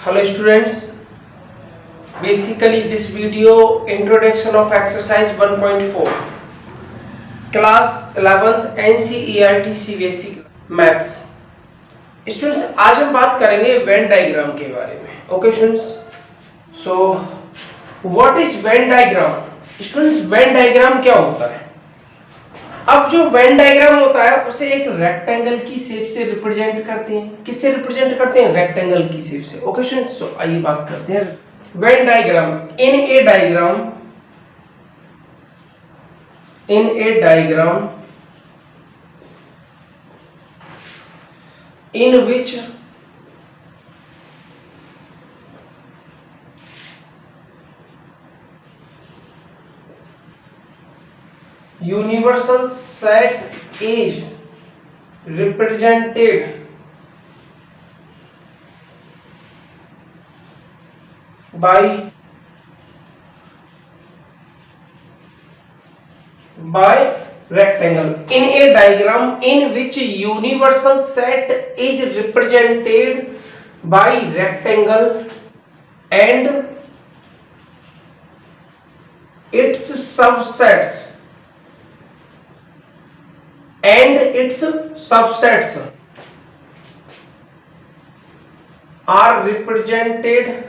Hello students, basically this video introduction of exercise 1.4 class 11th NCERT CBSE maths. Students आज हम बात करेंगे Venn diagram के बारे में। Okay students, so what is Venn diagram? Students Venn diagram क्या होता है? अब जो वेन डायग्राम होता है उसे एक रेक्टेंगल की शेप से रिप्रेजेंट करते हैं। किससे रिप्रेजेंट करते हैं? रेक्टेंगल की शेप से। ओके स्टूडेंट्स, सो आइए बात करते हैं Venn diagram. In A diagram in which universal set is represented by rectangle. In a diagram in which universal set is represented by rectangle and its subsets are represented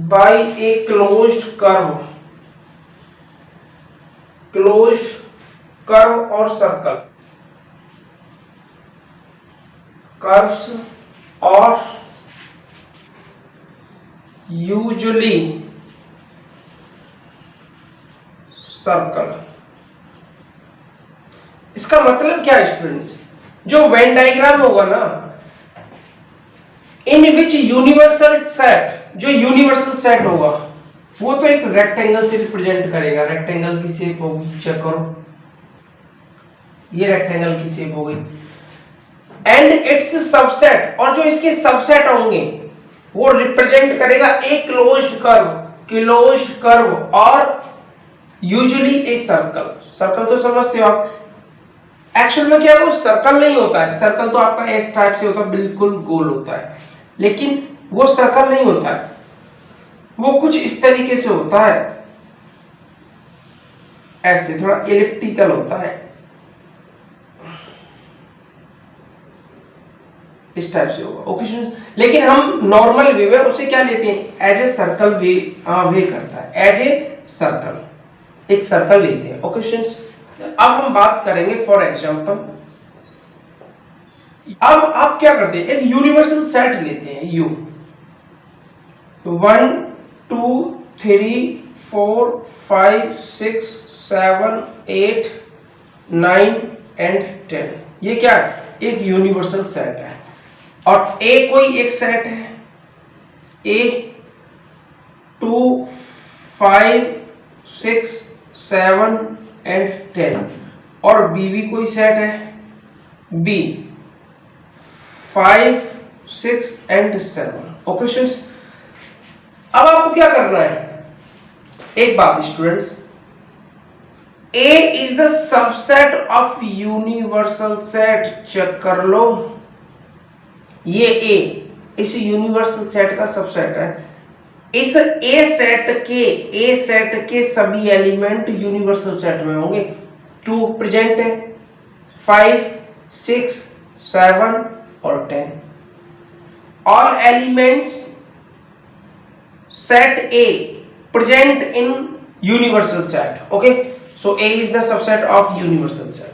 by a closed curve or circle. Curves are usually circle. इसका मतलब क्या है students? जो Venn diagram होगा ना, इन विच universal set, जो universal set होगा वो तो एक रेक्टेंगल से रिप्रेजेंट करेगा। रेक्टेंगल की शेप होगी, चेक करो, ये रेक्टेंगल की शेप हो गई। एंड इट्स सबसेट, और जो इसके सबसेट होंगे वो रिप्रेजेंट करेगा एक क्लोज्ड कर्व और यूजुअली ए सर्कल। सर्कल तो समझते हो आप। एक्चुअल में क्या है, वो सर्कल नहीं होता है। सर्कल तो आपका इस टाइप से होता है, बिल्कुल गोल होता है, लेकिन वो सर्कल नहीं होता है, वो कुछ इस तरीके से होता है, ऐसे थोड़ा एलिप्टिकल होता है, इस टाइप से होगा। ओके स्टूडेंट्स, लेकिन हम नॉर्मल वे में उसे क्या लेते हैं? एज ए सर्कल वे करता है, एज ए सर्कल, एक सर्कल लेते हैं। ओके स्टूडेंट्स, अब हम बात करेंगे फॉर एग्जांपल, अब आप क्या करते हैं? एक यूनिवर्सल सेट लेते हैं U, 1 2 3 4 5 6 7 8 9 एंड 10। ये क्या है? एक यूनिवर्सल सेट है। और A कोई एक सेट है, A 2 5 6 7 एंड 10, और B भी कोई सेट है, B 5 6 एंड 7। ओके स्टूडेंट्स, अब आपको क्या करना है? एक बात students, A is the subset of universal set. Check कर लो, ये A इस यूनिवर्सल सेट का सबसेट है। इस A सेट के सभी एलिमेंट यूनिवर्सल सेट में होंगे। 2 प्रेजेंट है, 5 6 7 और 10। All elements set A present in universal set. Okay, so A is the subset of universal set.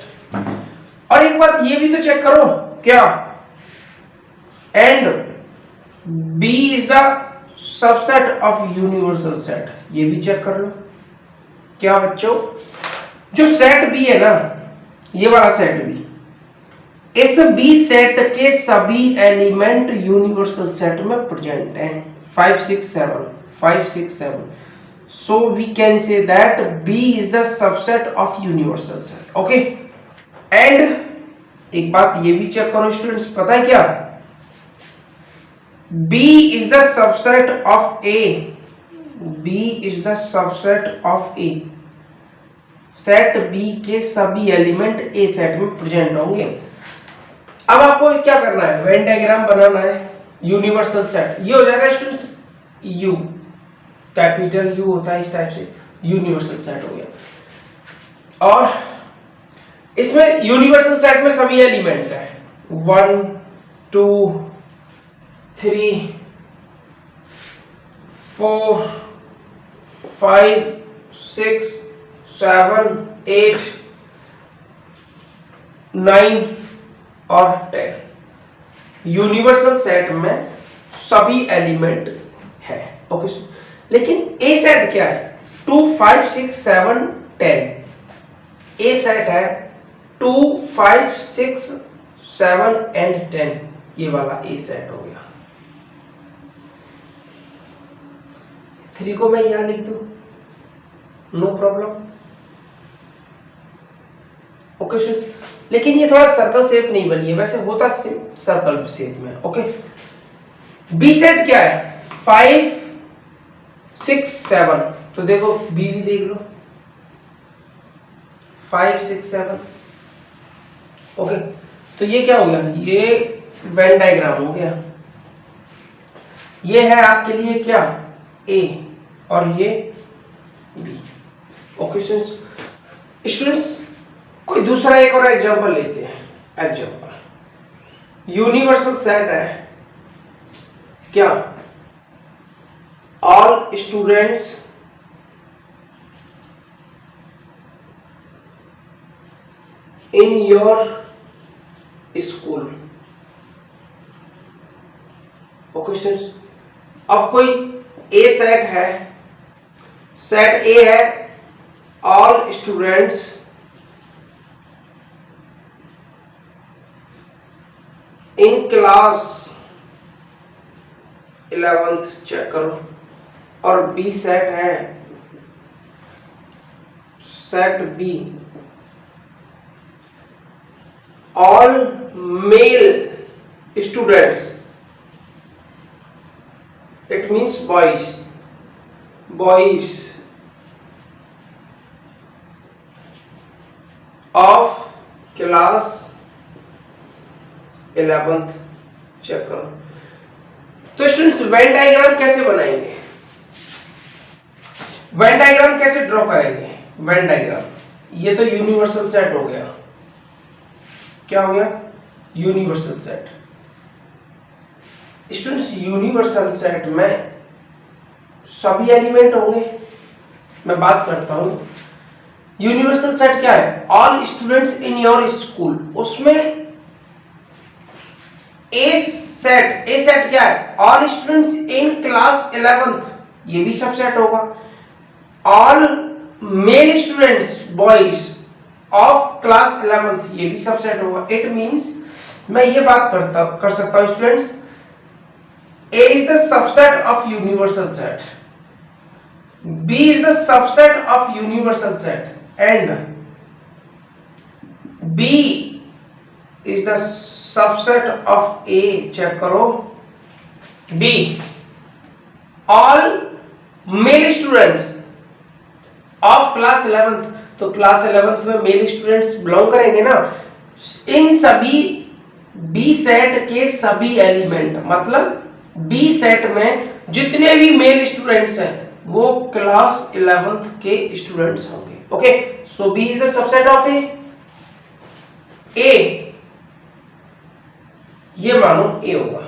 और एक बात ये भी तो चेक करो, क्या? and B is the subset of universal set, ये भी चेक कर लो। क्या बच्चों, जो सेट B है ना, ये वाला सेट B, इस B सेट के सभी एलिमेंट यूनिवर्सल सेट में प्रेजेंट हैं। 5 6 7। So we can say that B is the subset of universal set. Okay? And एक बात ये भी चेक करो स्टूडेंट्स, पता है क्या? B is the subset of A. B is the subset of A. Set B के सभी एलिमेंट ए सेट में प्रेजेंट होंगे। अब आपको क्या करना है, वेन डायग्राम बनाना है यूनिवर्सल सेट। ये हो जाएगा स्टूडेंट्स यू, कैपिटल यू होता है इस टाइप से, यूनिवर्सल सेट हो गया। और इसमें यूनिवर्सल सेट में सभी एलिमेंट है 1 2 3 4 5 6 7 8 9 और 10। यूनिवर्सल सेट में सभी एलिमेंट है। ओके, लेकिन ए सेट क्या है, 2 5 6 7 10। ए सेट है 2 5 6 7 एंड 10, ये वाला ए सेट हो गया। 3 को मैं यहां लिख दूं, नो प्रॉब्लम। ओके, लेकिन ये थोड़ा सर्कल शेप नहीं बनी है, वैसे होता सर्कल शेप में। ओके, बी सेट क्या है 5 6 7, तो देखो बी भी देख लो 5 6 7। ओके, तो ये क्या हो गया, ये वेन डायग्राम हो गया। ये है आपके लिए क्या ए और ये बी। ओके स्टूडेंट्स, कोई दूसरा एक और एग्जांपल लेते हैं। एग्जांपल यूनिवर्सल सेट है क्या, all students in your school. Okay students, अब कोई ए सेट है, सेट ए है all students in class 11th, check करो। और बी सेट है, set B all male students, it means boys of class 11th, check करो। तो students Venn diagram कैसे बनाएंगे, वेन डायग्राम कैसे ड्रॉ करेंगे। वेन डायग्राम, ये तो यूनिवर्सल सेट हो गया। क्या हो गया, universal set. Students universal set में सभी एलिमेंट होंगे। मैं बात करता हूं यूनिवर्सल सेट क्या है, all students in your school. उसमें ए सेट क्या है, all students in class 11th, ये भी सबसेट होगा। All male students boys of class 11th, ये भी सबसेट होगा। इट मींस मैं ये बात कर सकता हूं students, A is the subset of universal set, B is the subset of universal set and B is the subset of A. Check करो, B all male students of class 11th, तो class 11th में mail students belong करेंगे ना। इन सभी B set के सभी element, मतलब B set में जितने भी मेल स्टूडेंट्स हैं वो क्लास 11th के स्टूडेंट्स होंगे। Okay, so B is the subset of A, ये मानो ए होगा।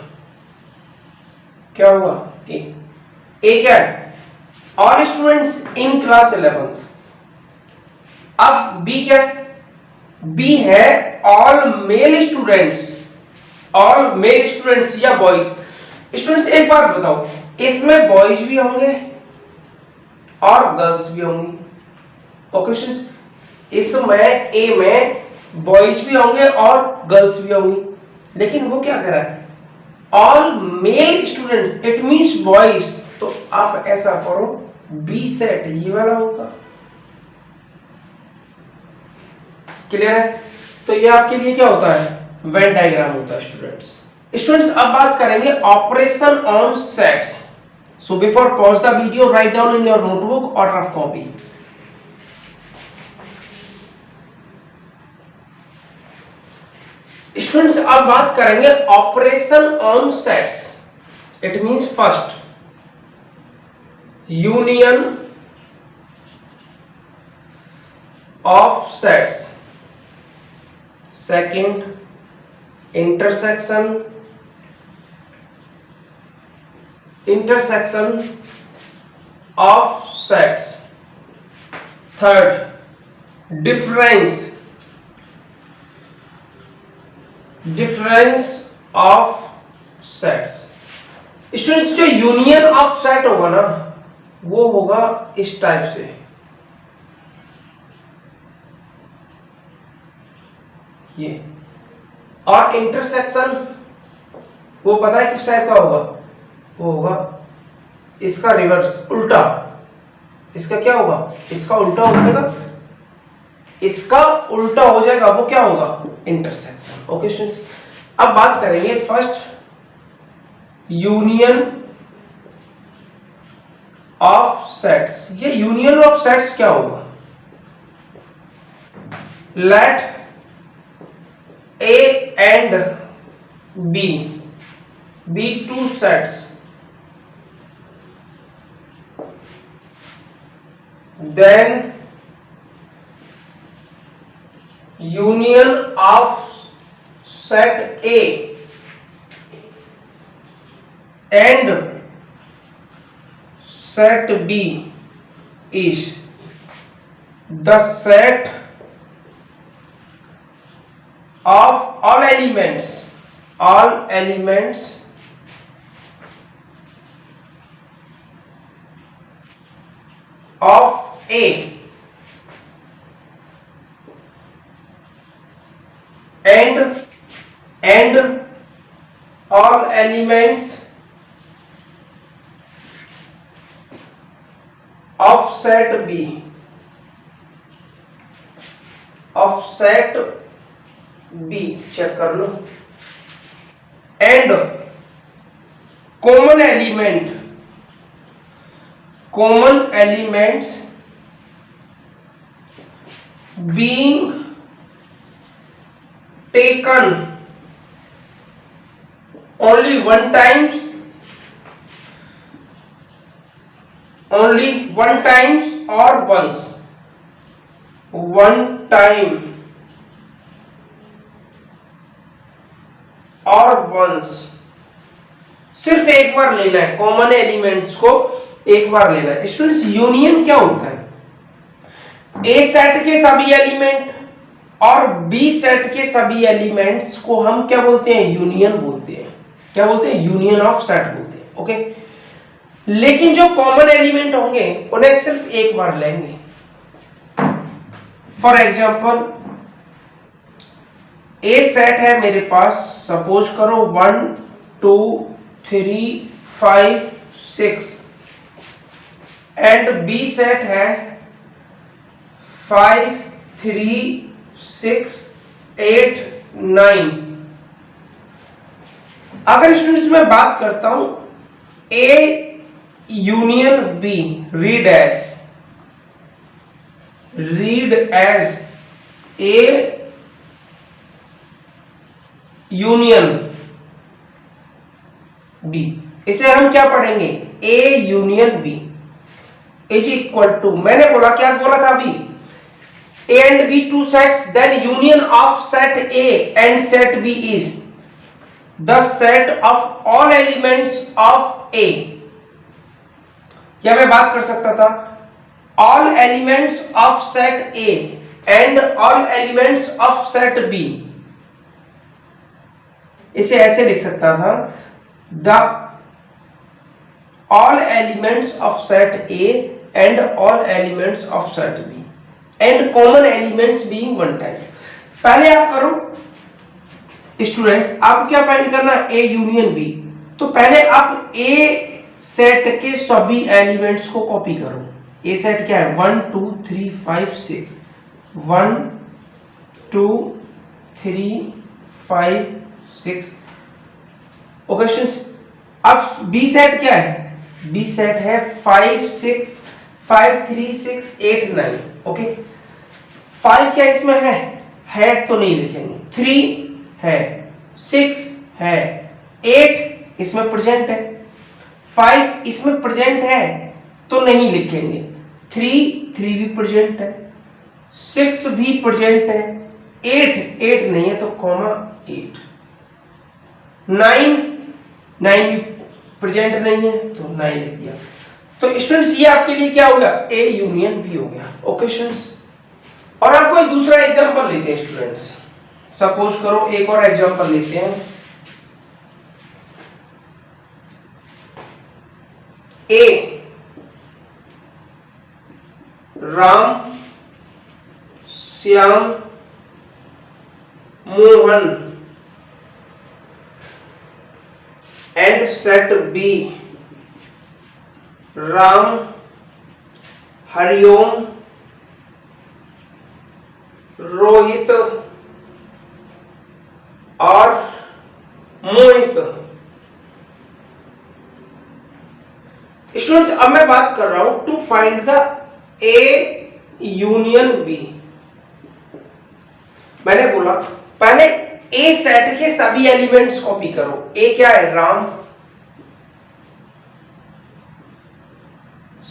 क्या होगा, ए क्या है, all students in class 11th। अब बी क्या है, बी है all male students, all male students या बॉयज। स्टूडेंट्स एक बात बताओ, इसमें बॉयज भी होंगे और गर्ल्स भी होंगी। ओके स्टूडेंट्स, इसमें ए में बॉयज भी होंगे और गर्ल्स भी होंगी, लेकिन वो क्या कह रहा है, all male students, it means boys. तो आप ऐसा करो, बी सेट ये वाला होगा। क्लियर है, तो ये आपके लिए क्या होता है, वेन डायग्राम होता है स्टूडेंट्स। अब बात करेंगे operation on sets. So before pause the video, write down in your notebook और रफ कॉपी। स्टूडेंट्स अब बात करेंगे operation on sets. It means first union of sets, second intersection of sets, third difference of sets. Students जो union of set होगा ना वो होगा इस टाइप से, ये, और इंटरसेक्शन वो पता है किस टाइप का होगा, वो होगा इसका रिवर्स, उल्टा। इसका क्या होगा, इसका उल्टा हो जाएगा, इसका उल्टा हो जाएगा, वो क्या होगा, इंटरसेक्शन। ओके स्टूडेंट्स, अब बात करेंगे फर्स्ट यूनियन ऑफ सेट्स। ये यूनियन ऑफ सेट्स क्या होगा, late A and B be two sets, then union of set A and set B is the set of all elements of A and all elements of set B, check कर लो, and common elements being taken only one times or once, one time और once, सिर्फ एक बार लेना है, common elements को एक बार लेना है। स्टूडेंट्स यूनियन क्या होता है, ए सेट के सभी एलिमेंट और बी सेट के सभी एलिमेंट्स को हम क्या बोलते हैं, यूनियन बोलते हैं। क्या बोलते हैं, यूनियन ऑफ सेट बोलते हैं। ओके, लेकिन जो कॉमन एलिमेंट होंगे उन्हें सिर्फ एक बार लेंगे। फॉर एग्जांपल ए सेट है मेरे पास, सपोज करो 1 2 3 5 6, एंड बी सेट है 5 3 6 8 9। अगर स्टूडेंट्स मैं बात करता हूं A union B, read as A union B, इसे हम क्या पढ़ेंगे, A union B is equal to, मैंने बोला क्या बोला था अभी, A and B two sets, then union of set A and set B is the set of all elements of A. या मैं बात कर सकता था all elements of set A and all elements of set B, इसे ऐसे लिख सकता था, the all elements of set A and all elements of set B and common elements being one time. पहले आप करो स्टूडेंट्स, आपको क्या फाइंड करना, ए यूनियन बी। तो पहले आप ए सेट के सभी एलिमेंट्स को कॉपी करो। ए सेट क्या है, 1 2 3 5 6, 1 2 3 5 6। ओके स्टूडेंट्स, अब बी सेट क्या है, बी सेट है 5 6 5 3 6 8 9। ओके, 5 क्या इसमें है तो नहीं लिखेंगे, 3 है, 6 है, 8 इसमें प्रेजेंट है, 5 इसमें प्रेजेंट है तो नहीं लिखेंगे, 3 भी प्रेजेंट है, 6 भी प्रेजेंट है, 8 नहीं है तो कॉमा 8, 9 भी प्रेजेंट नहीं है तो 9 लिख दिया। तो स्टूडेंट्स ये आपके लिए क्या हो गया, ए यूनियन बी हो गया। ओके स्टूडेंट्स, और आपको एक दूसरा एग्जांपल लेते हैं स्टूडेंट्स। सपोज करो एक और एग्जांपल लेते हैं, A Ram Shyam Mohan and set B Ram Hariom Rohit और मोहित। स्टूडेंट्स अब मैं बात कर रहा हूं to find the A union B. मैंने बोला पहले ए सेट के सभी एलिमेंट्स कॉपी करो। ए क्या है, राम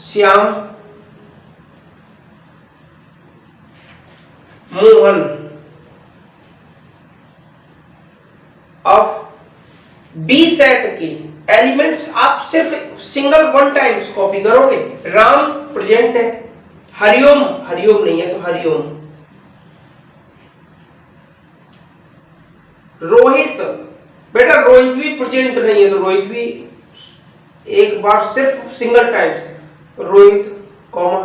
श्याम मोहन। अब बी सेट के एलिमेंट्स आप सिर्फ सिंगल वन टाइम्स कॉपी करोगे। राम प्रेजेंट है, हरिओम नहीं है तो हरिओम, रोहित बेटा रोहित भी प्रेजेंट नहीं है तो रोहित भी एक बार सिर्फ सिंगल टाइम्स रोहित कॉमा।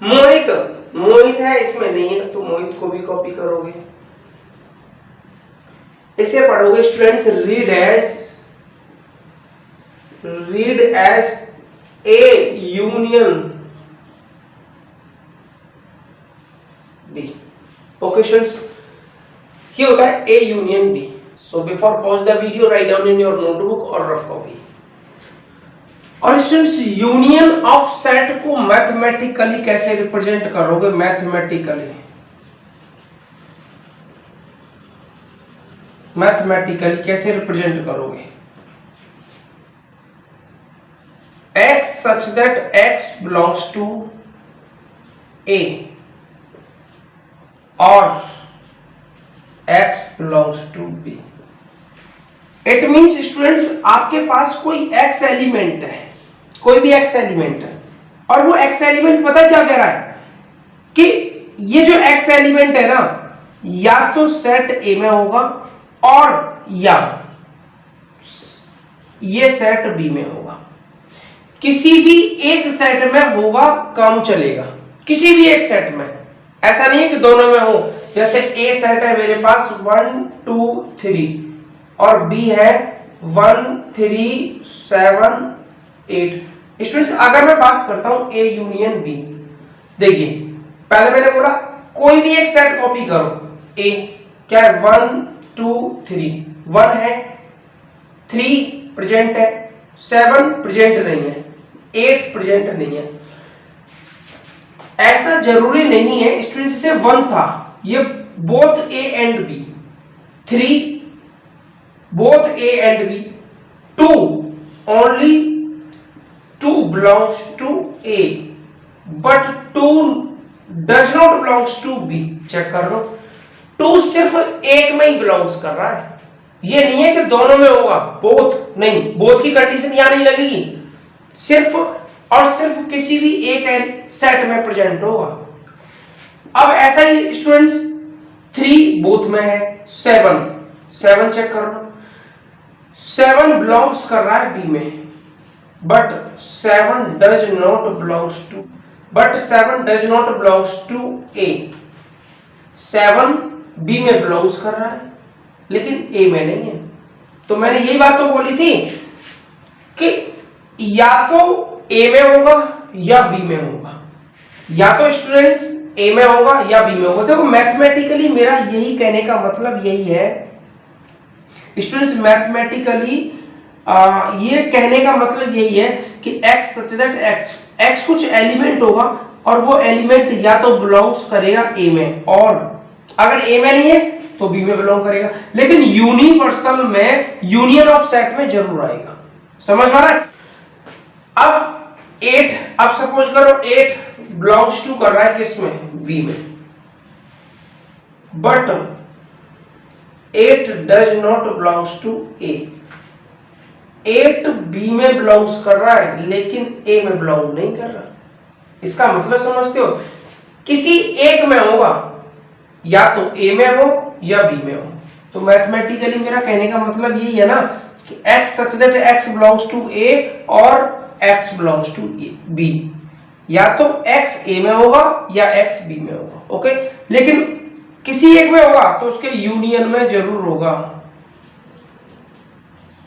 मोहित है इसमें नहीं है तो मोहित को भी कॉपी करोगे। इसे पढ़ोगे students, read as A union B. Okay students, ये होता है A union B. So before pause the video write down in your notebook और रफ कॉपी। और स्टूडेंट्स यूनियन ऑफ सेट को मैथमेटिकली कैसे रिप्रेजेंट करोगे, मैथमेटिकली कैसे रिप्रेजेंट करोगे। x such that x belongs to A or x belongs to B। It means students आपके पास कोई x element है, कोई भी x एलिमेंट है, और वो x एलिमेंट पता क्या कह रहा है कि ये जो x एलिमेंट है ना या तो सेट A में होगा और या ये सेट B में होगा। किसी भी एक सेट में होगा काम चलेगा, किसी भी एक सेट में, ऐसा नहीं है कि दोनों में हो। जैसे A सेट है मेरे पास 1 2 3 और B है 1 3 7 8। स्टूडेंट्स अगर मैं बात करता हूं A यूनियन B, देखिए पहले मैंने बोला कोई भी एक सेट कॉपी करो। A क्या है 1 2 3, 1 है, 3 प्रेजेंट है, 7 प्रेजेंट नहीं है, 8 प्रेजेंट नहीं है। ऐसा जरूरी नहीं है स्टूडेंट से 1 था, ये both A and B, 3 both A and B, 2 only 2 belongs to A but 2 does not belongs to B। Check कर लो, 2 सिर्फ एक में ही बिलोंग्स कर रहा है, ये नहीं है कि दोनों में होगा, बोथ नहीं, बोथ की कंडीशन यहां नहीं लगेगी, सिर्फ और सिर्फ किसी भी एक सेट में प्रेजेंट होगा। अब ऐसा ही स्टूडेंट्स 3 बोथ में है, 7 चेक कर लो, 7 बिलोंग्स कर रहा है बी में but 7 does not belongs to A. 7 B में बिलोंग्स कर रहा है लेकिन ए में नहीं है। तो मैंने यही बात तो बोली थी कि या तो ए में होगा या बी में होगा, या तो स्टूडेंट्स ए में होगा या बी में होगा। देखो मैथमेटिकली मेरा यही कहने का मतलब यही है स्टूडेंट्स, मैथमेटिकली ये कहने का मतलब यही है कि x सच दैट x कुछ एलिमेंट होगा और वो एलिमेंट या तो बिलोंग्स करेगा a में और अगर ए में नहीं है तो बी में बिलोंग करेगा, लेकिन यूनिवर्सल में यूनियन ऑफ सेट में जरूर आएगा। समझ में आ रहा है? अब 8, अब सपोज करो 8 बिलोंग्स टू कर रहा है किसमें, बी में, but 8 does not belongs to A. 8 B में बिलोंग्स कर रहा है लेकिन ए में बिलोंग नहीं कर रहा। इसका मतलब समझते हो, किसी एक में होगा, या तो ए में हो या बी में हो। तो मैथमेटिकली मेरा कहने का मतलब यही है ना कि x such that x belongs to A और x बिलोंग्स टू बी, या तो x ए में होगा या x बी में होगा। ओके, लेकिन किसी एक में होगा तो उसके यूनियन में जरूर होगा,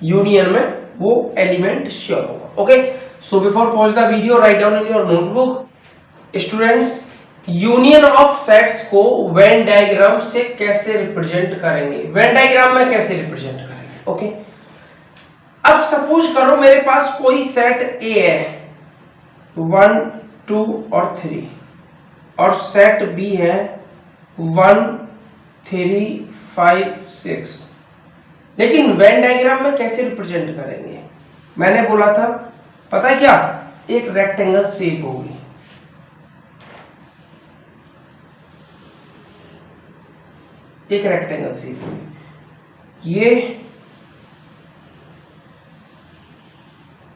यूनियन में वो एलिमेंट श्योर होगा। Okay, so before pause the video write down in your notebook students, union of sets को वेन डायग्राम से कैसे रिप्रेजेंट करेंगे, वेन डायग्राम में कैसे रिप्रेजेंट करेंगे। ओके, अब सपोज करो मेरे पास कोई सेट ए है 1 2 और 3, और सेट बी है 1 3 5 6, लेकिन वेन डायग्राम में कैसे रिप्रेजेंट करेंगे। मैंने बोला था पता है क्या, एक रेक्टेंगल शेप होगी, एक रेक्टेंगल शेप होगी, ये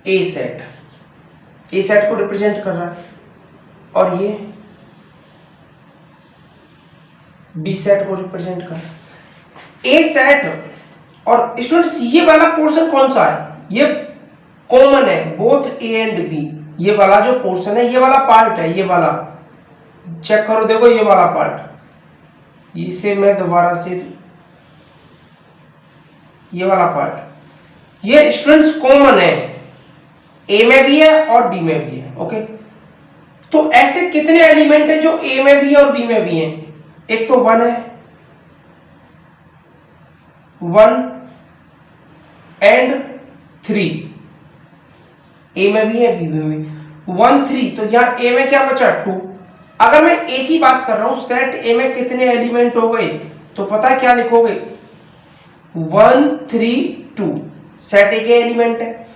ए सेट को रिप्रेजेंट कर रहा है, और ये बी सेट को रिप्रेजेंट कर रहा है। ए सेट और स्टूडेंट्स ये वाला पोर्शन कौन सा है, ये कॉमन है बोथ ए एंड बी। ये वाला जो पोर्शन है, ये वाला पार्ट है, ये वाला चेक करो, देखो ये वाला पार्ट, इसे मैं दोबारा से, ये वाला पार्ट ये स्टूडेंट्स कॉमन है, ए में भी है और बी में भी है। ओके, तो ऐसे कितने एलिमेंट है जो ए में भी है और बी में भी है। एक तो 1 है, 1 एंड 3, ए में भी है बी में भी, 1 3, तो यहां ए में क्या बचा 2। अगर मैं ए की बात कर रहा हूं, सेट ए में कितने एलिमेंट हो गए, तो पता है क्या लिखोगे 1 3 2, सेट ए के एलिमेंट है।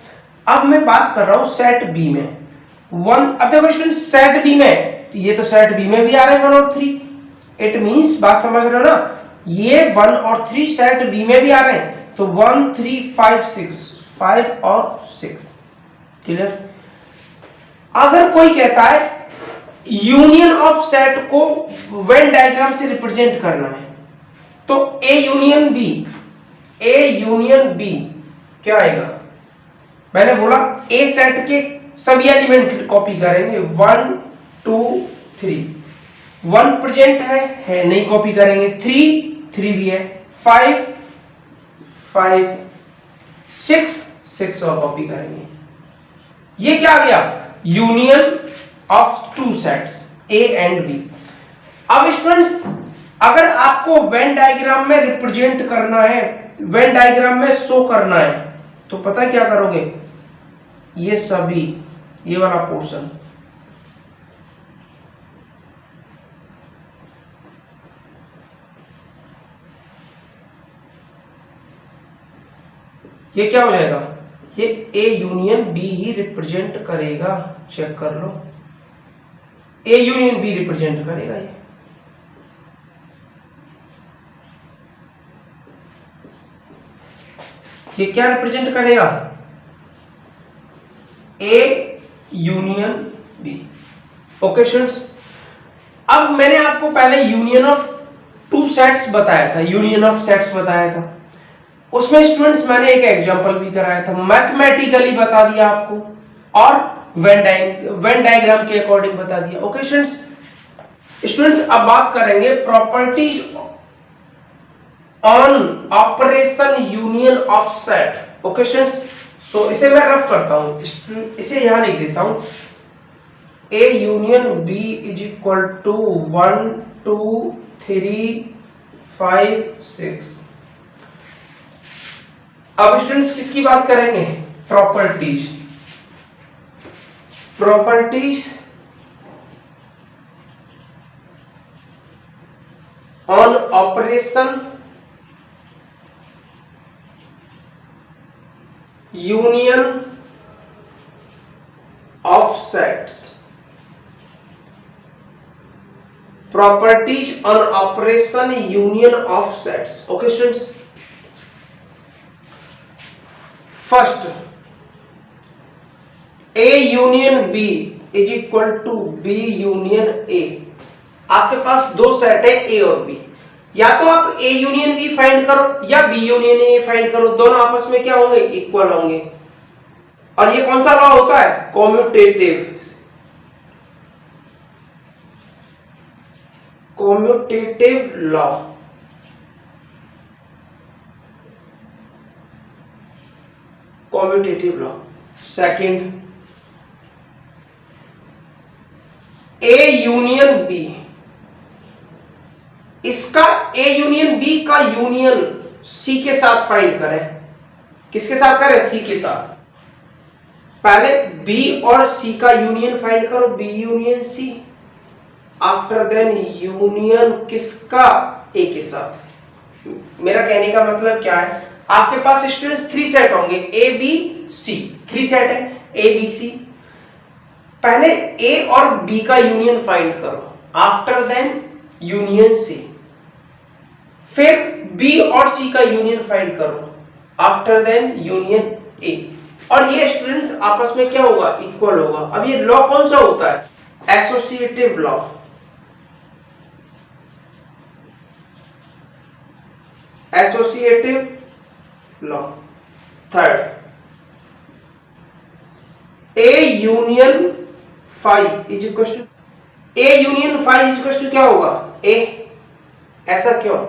अब मैं बात कर रहा हूं सेट बी में 1, अब देखो स्टूडेंट सेट बी में, ये तो सेट बी में भी आ रहे हैं 1 और 3, इट मींस बात समझ रहे हो ना, ये 1 और 3 सेट बी में भी आ रहे हैं, तो 1 3 5 6, 5 और 6, क्लियर। अगर कोई कहता है यूनियन ऑफ सेट को वेन डायग्राम से रिप्रेजेंट करना है, तो ए यूनियन बी क्या आएगा, मैंने बोला ए सेट के सभी एलिमेंट कॉपी करेंगे, 1 2 3, 1 प्रेजेंट है नहीं कॉपी करेंगे, 3 भी है, 5 6 और कॉपी करेंगे। ये क्या आ गया, union of 2 sets A and B. अब स्टूडेंट्स अगर आपको वेन डायग्राम में रिप्रेजेंट करना है, वेन डायग्राम में शो करना है, तो पता क्या करोगे, ये सभी, ये वाला पोर्शन, ये क्या हो जाएगा, ये ए यूनियन बी ही रिप्रेजेंट करेगा, चेक कर लो, ए यूनियन बी रिप्रेजेंट करेगा। ये क्या रिप्रेजेंट करेगा, A union B. Okay students, अब मैंने आपको पहले यूनियन ऑफ 2 सेट्स बताया था, यूनियन ऑफ सेट्स बताया था, उसमें स्टूडेंट्स मैंने एक एग्जांपल भी कराया था, मैथमेटिकली बता दिया आपको, और वेन डायग्राम के अकॉर्डिंग बता दिया। ओके स्टूडेंट्स अब बात करेंगे properties on operation union of set. Okay students, so इसे मैं रफ करता हूं, इसे यहां लिख देता हूं, A union B is equal to 1 2 3 5 6। अब स्टूडेंट्स किसकी बात करेंगे, properties on operation union of sets. Properties on operation union of sets. Okay students, first A union B is equal to B union A. आपके पास दो set है A और B, या तो आप A यूनियन B फाइंड करो या B union A find करो, दोनों आपस में क्या होंगे, इक्वल होंगे। और ये कौन सा लॉ होता है, commutative law. Commutative law. Second, A union B, इसका A यूनियन B का यूनियन C के साथ फाइंड करें। किसके साथ करें, C के साथ। पहले B और C का यूनियन फाइंड करो, B union C। After then union किसका, A के साथ। मेरा कहने का मतलब क्या है, आपके पास स्टूडेंट्स 3 सेट होंगे, A B C, 3 सेट है A B C। पहले A और B का यूनियन फाइंड करो, आफ्टर देन यूनियन C। फिर B और C का यूनियन फाइंड करो, आफ्टर देन यूनियन A। और ये स्टूडेंट्स आपस में क्या होगा, इक्वल होगा। अब ये लॉ कौन सा होता है, associative law. Associative law. Third, A union phi is equal to, A union phi is equal to क्या होगा, A। ऐसा क्यों,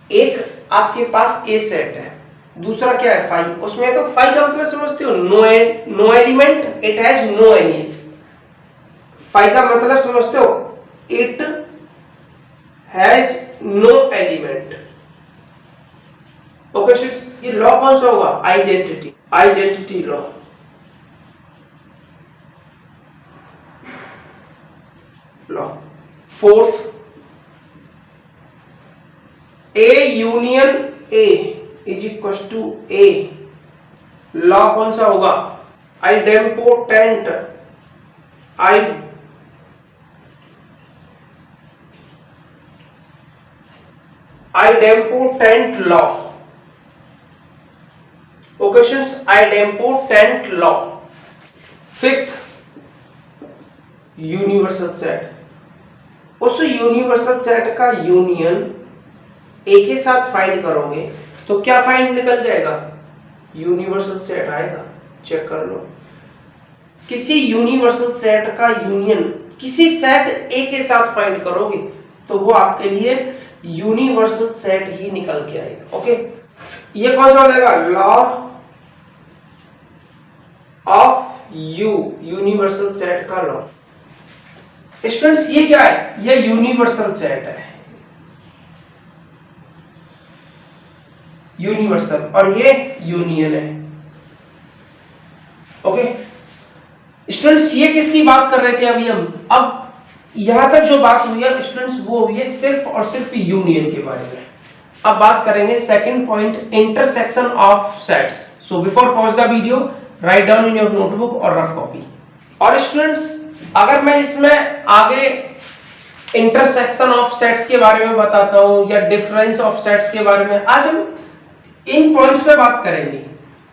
एक आपके पास A सेट है, दूसरा क्या है फाइव, उसमें तो फाइव का मतलब समझते हो, no element, it has no element. Phi का मतलब समझते हो, it has no element. Okay students, ये लॉ कौन सा होगा, identity law. Fourth, A union A is equal to A, law कौन सा होगा, idempotent law. Okay students, idempotent law. Fifth, universal set. उस यूनिवर्सल सेट का यूनियन A के साथ फाइंड करोगे तो क्या फाइंड निकल जाएगा, यूनिवर्सल सेट आएगा। चेक कर लो, किसी यूनिवर्सल सेट का यूनियन किसी सेट A के साथ फाइंड करोगे तो वो आपके लिए यूनिवर्सल सेट ही निकल के आएगा। ओके, ये कौन सा हो जाएगा, लॉ ऑफ यूनिवर्सल सेट का लॉ। स्टूडेंट्स ये क्या है, ये यूनिवर्सल सेट है, यूनिवर्सल, और ये यूनियन है। ओके स्टूडेंट्स, ये किसकी बात कर रहे थे अभी हम, अब यहां तक जो बात हुई है स्टूडेंट्स वो हुई है सिर्फ और सिर्फ यूनियन के बारे में। अब बात करेंगे second point, intersection of sets. So before pause the video, write down in your notebook और रफ कॉपी। और स्टूडेंट्स अगर मैं इसमें आगे इंटरसेक्शन ऑफ सेट्स के बारे में बताता हूं या डिफरेंस ऑफ सेट्स के बारे में, आज हम इन पॉइंट्स पे बात करेंगे।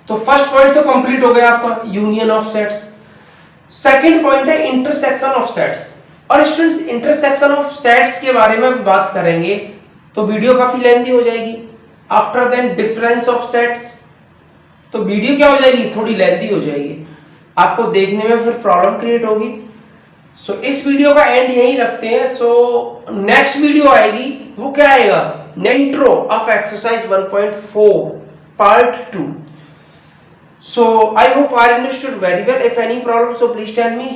तो फर्स्ट पॉइंट तो कंप्लीट हो गया आपका, union of sets. Second point है इंटरसेक्शन ऑफ सेट्स। और स्टूडेंट्स इंटरसेक्शन ऑफ सेट्स के बारे में बात करेंगे तो वीडियो काफी लेंथी हो जाएगी। After then difference of sets, तो वीडियो क्या हो जाएगी, थोड़ी लेंथी हो जाएगी, आपको देखने में फिर प्रॉब्लम क्रिएट होगी। सो इस वीडियो का एंड यही रखते हैं। सो नेक्स्ट वीडियो आएगी, वो क्या आएगा, intro of exercise 1.4 part 2। So I hope I understood very well. If any problem, so please tell me.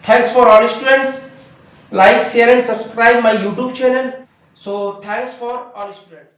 Thanks for all students. Like, share and subscribe my YouTube channel. So thanks for all students.